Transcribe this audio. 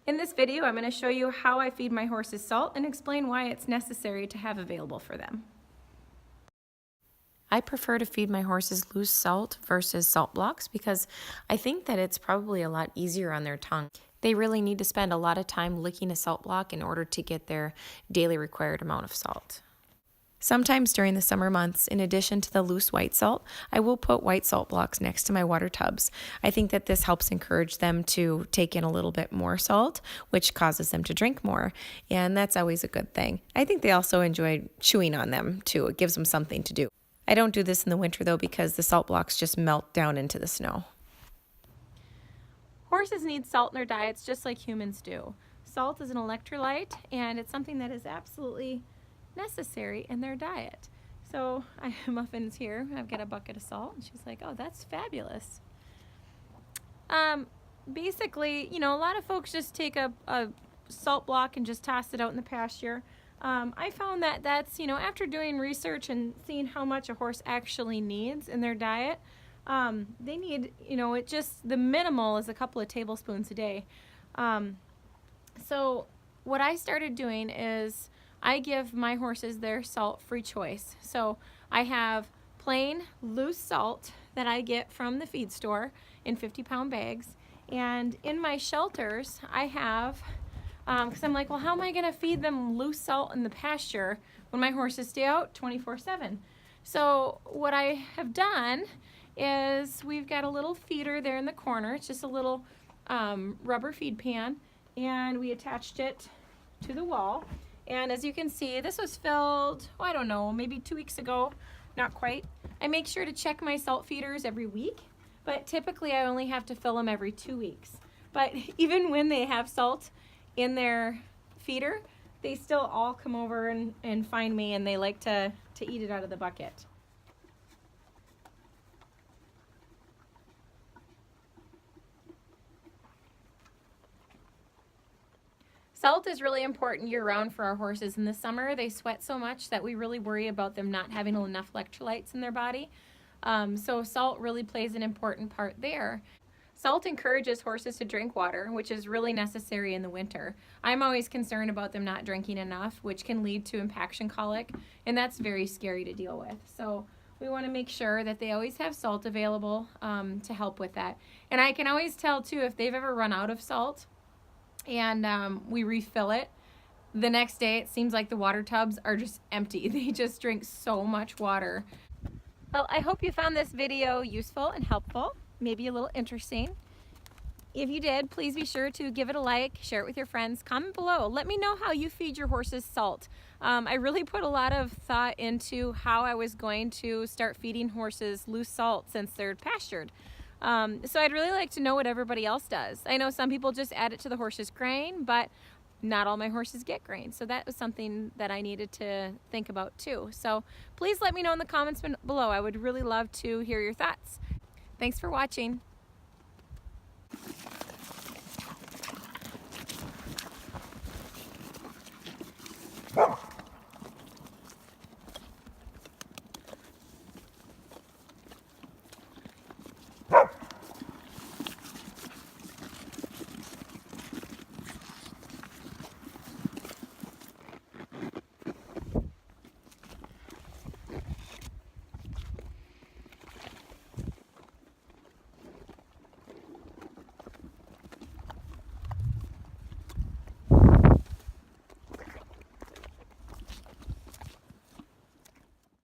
In this video, I'm going to show you how I feed my horses salt and explain why it's necessary to have available for them. I prefer to feed my horses loose salt versus salt blocks because I think that it's probably a lot easier on their tongue. They really need to spend a lot of time licking a salt block in order to get their daily required amount of salt. Sometimes during the summer months, in addition to the loose white salt, I will put white salt blocks next to my water tubs. I think that this helps encourage them to take in a little bit more salt, which causes them to drink more, and that's always a good thing. I think they also enjoy chewing on them too. It gives them something to do. I don't do this in the winter though because the salt blocks just melt down into the snow. Horses need salt in their diets just like humans do. Salt is an electrolyte and it's something that is absolutely necessary in their diet. So I have Muffin's here. I've got a bucket of salt and she's like, oh, that's fabulous. Basically, you know, a lot of folks just take a salt block and just toss it out in the pasture. I found that that's, you know, after doing research and seeing how much a horse actually needs in their diet, they need, you know, it just, the minimal is a couple of tablespoons a day. So what I started doing is I give my horses their salt-free choice. So I have plain loose salt that I get from the feed store in 50-pound bags. And in my shelters, I have, because I'm like, well, how am I going to feed them loose salt in the pasture when my horses stay out 24/7? So what I have done is we've got a little feeder there in the corner. It's just a little rubber feed pan, and we attached it to the wall. And as you can see, this was filled, oh, I don't know, maybe 2 weeks ago, not quite. I make sure to check my salt feeders every week, but typically I only have to fill them every 2 weeks. But even when they have salt in their feeder, they still all come over and find me, and they like to eat it out of the bucket. Salt is really important year-round for our horses. In the summer, they sweat so much that we really worry about them not having enough electrolytes in their body. So salt really plays an important part there. Salt encourages horses to drink water, which is really necessary in the winter. I'm always concerned about them not drinking enough, which can lead to impaction colic, and that's very scary to deal with. So we want to make sure that they always have salt available to help with that. And I can always tell too if they've ever run out of salt and we refill it, the next day it seems like the water tubs are just empty. They just drink so much water. Well, I hope you found this video useful and helpful, maybe a little interesting. If you did, please be sure to give it a like, share it with your friends, comment below. Let me know how you feed your horses salt. I really put a lot of thought into how I was going to start feeding horses loose salt since they're pastured. So I'd really like to know what everybody else does. I know some people just add it to the horse's grain, but not all my horses get grain. So that was something that I needed to think about too. So please let me know in the comments below. I would really love to hear your thoughts. Thanks for watching.